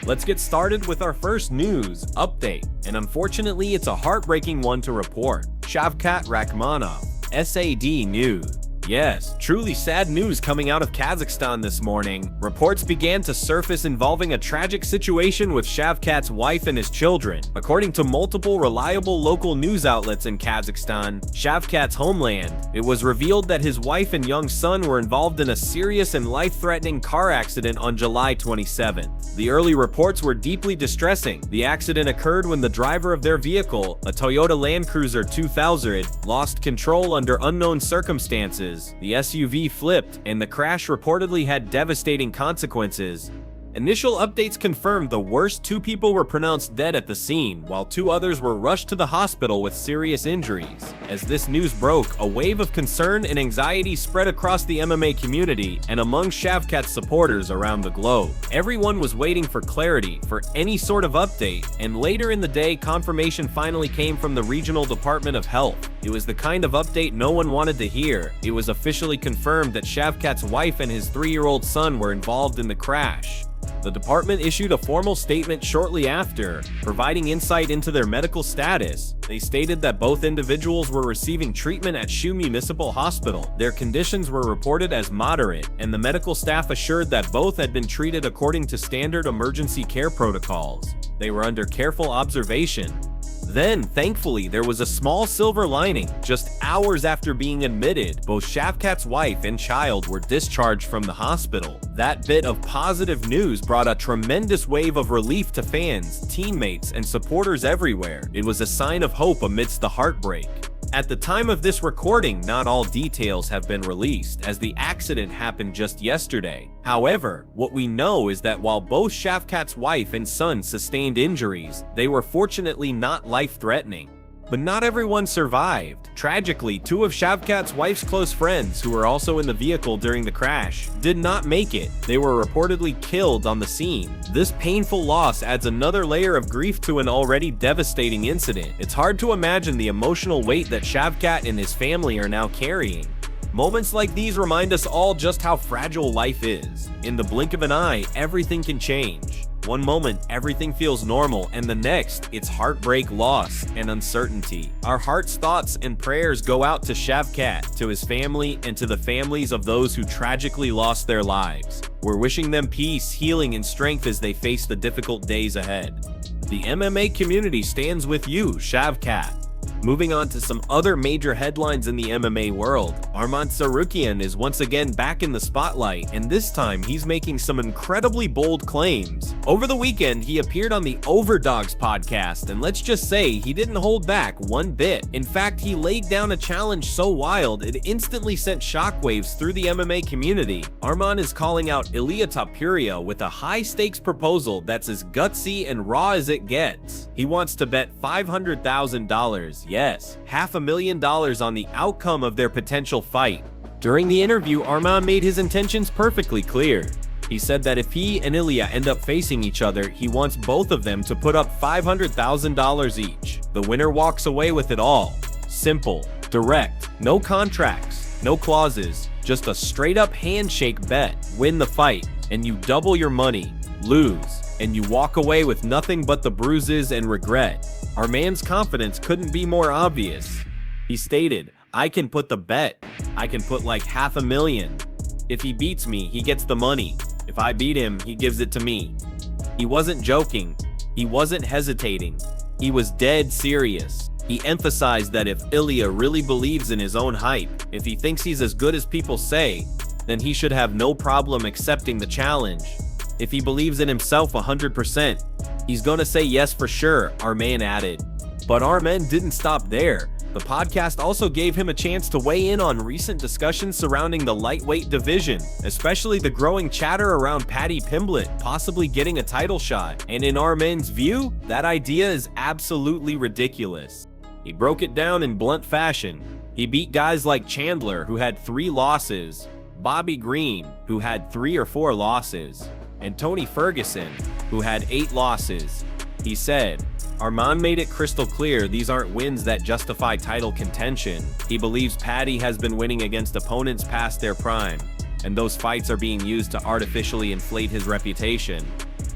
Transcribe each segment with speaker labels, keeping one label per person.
Speaker 1: Let's get started with our first news update, and unfortunately it's a heartbreaking one to report. Shavkat Rakhmonov, SAD News. Yes, truly sad news coming out of Kazakhstan this morning. Reports began to surface involving a tragic situation with Shavkat's wife and his children. According to multiple reliable local news outlets in Kazakhstan, Shavkat's homeland, it was revealed that his wife and young son were involved in a serious and life-threatening car accident on July 27th. The early reports were deeply distressing. The accident occurred when the driver of their vehicle, a Toyota Land Cruiser 2000, lost control under unknown circumstances. The SUV flipped, and the crash reportedly had devastating consequences. Initial updates confirmed the worst 2 people were pronounced dead at the scene, while 2 others were rushed to the hospital with serious injuries. As this news broke, a wave of concern and anxiety spread across the MMA community and among Shavkat's supporters around the globe. Everyone was waiting for clarity, for any sort of update, and later in the day, confirmation finally came from the Regional Department of Health. It was the kind of update no one wanted to hear. It was officially confirmed that Shavkat's wife and his 3-year-old son were involved in the crash. The department issued a formal statement shortly after, providing insight into their medical status. They stated that both individuals were receiving treatment at Shu Municipal Hospital. Their conditions were reported as moderate, and the medical staff assured that both had been treated according to standard emergency care protocols. They were under careful observation. Then, thankfully, there was a small silver lining. Just hours after being admitted, both Shavkat's wife and child were discharged from the hospital. That bit of positive news brought a tremendous wave of relief to fans, teammates, and supporters everywhere. It was a sign of hope amidst the heartbreak. At the time of this recording, not all details have been released, as the accident happened just yesterday. However, what we know is that while both Shavkat's wife and son sustained injuries, they were fortunately not life-threatening. But not everyone survived. Tragically, 2 of Shavkat's wife's close friends, who were also in the vehicle during the crash, did not make it. They were reportedly killed on the scene. This painful loss adds another layer of grief to an already devastating incident. It's hard to imagine the emotional weight that Shavkat and his family are now carrying. Moments like these remind us all just how fragile life is. In the blink of an eye, everything can change. One moment, everything feels normal, and the next, it's heartbreak, loss, and uncertainty. Our hearts, thoughts, and prayers go out to Shavkat, to his family, and to the families of those who tragically lost their lives. We're wishing them peace, healing, and strength as they face the difficult days ahead. The MMA community stands with you, Shavkat. Moving on to some other major headlines in the MMA world, Tsarukyan is once again back in the spotlight, and this time he's making some incredibly bold claims. Over the weekend, he appeared on the Overdogs podcast, and let's just say he didn't hold back one bit. In fact, he laid down a challenge so wild it instantly sent shockwaves through the MMA community. Arman is calling out Ilia Topuria with a high-stakes proposal that's as gutsy and raw as it gets. He wants to bet $500,000. Yes, $500,000 on the outcome of their potential fight. During the interview, Arman made his intentions perfectly clear. He said that if he and Ilia end up facing each other, he wants both of them to put up $500,000 each. The winner walks away with it all. Simple, direct, no contracts, no clauses, just a straight-up handshake bet. Win the fight, and you double your money. Lose, and you walk away with nothing but the bruises and regret. Our man's confidence couldn't be more obvious. He stated, "I can put the bet. I can put like $500,000. If he beats me, he gets the money. If I beat him, he gives it to me." He wasn't joking. He wasn't hesitating. He was dead serious. He emphasized that if Ilia really believes in his own hype, if he thinks he's as good as people say, then he should have no problem accepting the challenge. If he believes in himself 100%, he's gonna say yes for sure, our man added. But our man didn't stop there. The podcast also gave him a chance to weigh in on recent discussions surrounding the lightweight division, especially the growing chatter around Paddy Pimblett possibly getting a title shot. And in our man's view, that idea is absolutely ridiculous. He broke it down in blunt fashion. He beat guys like Chandler, who had 3 losses, Bobby Green, who had 3 or 4 losses, and Tony Ferguson, who had 8 losses. He said, Arman made it crystal clear these aren't wins that justify title contention. He believes Paddy has been winning against opponents past their prime, and those fights are being used to artificially inflate his reputation.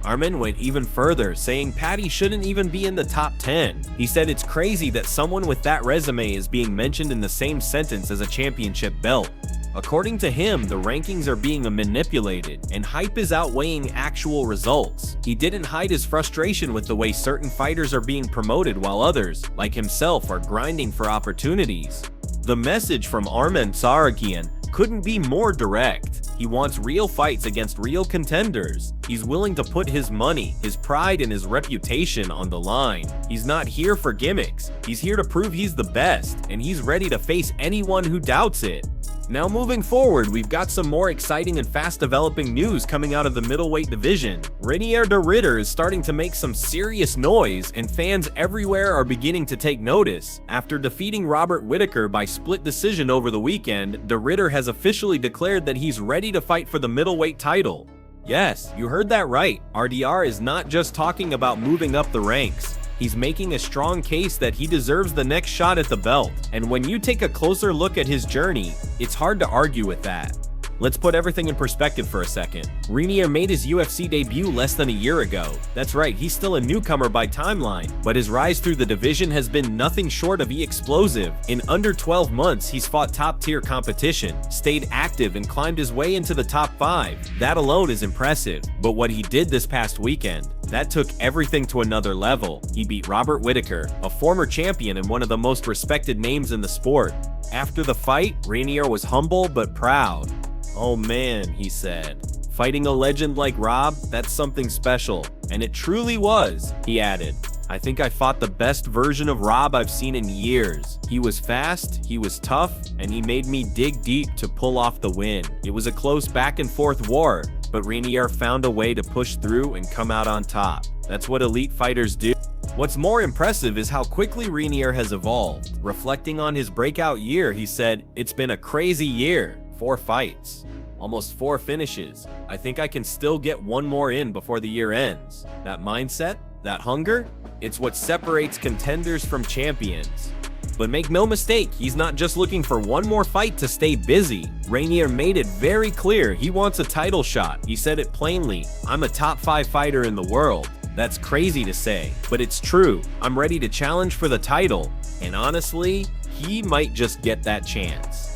Speaker 1: Arman went even further, saying Paddy shouldn't even be in the top 10. He said it's crazy that someone with that resume is being mentioned in the same sentence as a championship belt. According to him, the rankings are being manipulated, and hype is outweighing actual results. He didn't hide his frustration with the way certain fighters are being promoted while others, like himself, are grinding for opportunities. The message from Arman Tsarukyan couldn't be more direct. He wants real fights against real contenders. He's willing to put his money, his pride, and his reputation on the line. He's not here for gimmicks. He's here to prove he's the best, and he's ready to face anyone who doubts it. Now moving forward, we've got some more exciting and fast-developing news coming out of the middleweight division. Reinier de Ridder is starting to make some serious noise, and fans everywhere are beginning to take notice. After defeating Robert Whittaker by split decision over the weekend, de Ridder has officially declared that he's ready to fight for the middleweight title. Yes, you heard that right. RDR is not just talking about moving up the ranks. He's making a strong case that he deserves the next shot at the belt, and when you take a closer look at his journey, it's hard to argue with that. Let's put everything in perspective for a second. Reinier made his UFC debut less than a year ago. That's right, he's still a newcomer by timeline, but his rise through the division has been nothing short of explosive. In under 12 months, he's fought top-tier competition, stayed active, and climbed his way into the top 5. That alone is impressive, but what he did this past weekend, that took everything to another level. He beat Robert Whittaker, a former champion and one of the most respected names in the sport. After the fight, Reinier was humble but proud. "Oh man," he said, "fighting a legend like Rob, that's something special." And it truly was, he added. "I think I fought the best version of Rob I've seen in years. He was fast, he was tough, and he made me dig deep to pull off the win. It was a close back and forth war, but Reinier found a way to push through and come out on top. That's what elite fighters do." What's more impressive is how quickly Reinier has evolved. Reflecting on his breakout year, he said, "It's been a crazy year. 4 fights, almost 4 finishes. I think I can still get one more in before the year ends. That mindset, that hunger, it's what separates contenders from champions." But make no mistake, he's not just looking for one more fight to stay busy. Reinier made it very clear he wants a title shot. He said it plainly, "I'm a top 5 fighter in the world. That's crazy to say, but it's true. I'm ready to challenge for the title." And honestly, he might just get that chance.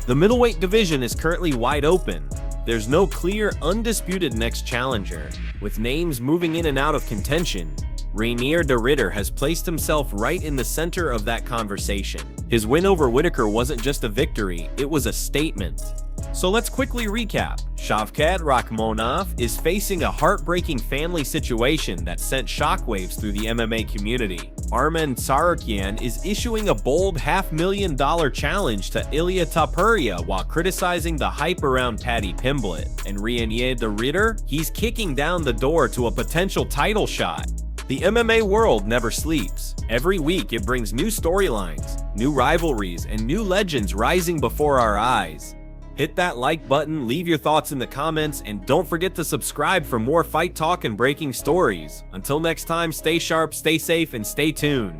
Speaker 1: The middleweight division is currently wide open. There's no clear, undisputed next challenger. With names moving in and out of contention, Reinier de Ridder has placed himself right in the center of that conversation. His win over Whittaker wasn't just a victory, it was a statement. So let's quickly recap. Shavkat Rakhmonov is facing a heartbreaking family situation that sent shockwaves through the MMA community. Arman Tsarukyan is issuing a bold $500,000 challenge to Ilia Topuria while criticizing the hype around Paddy Pimblett. And Reinier de Ridder, he's kicking down the door to a potential title shot. The MMA world never sleeps. Every week it brings new storylines, new rivalries, and new legends rising before our eyes. Hit that like button, leave your thoughts in the comments, and don't forget to subscribe for more fight talk and breaking stories. Until next time, stay sharp, stay safe, and stay tuned.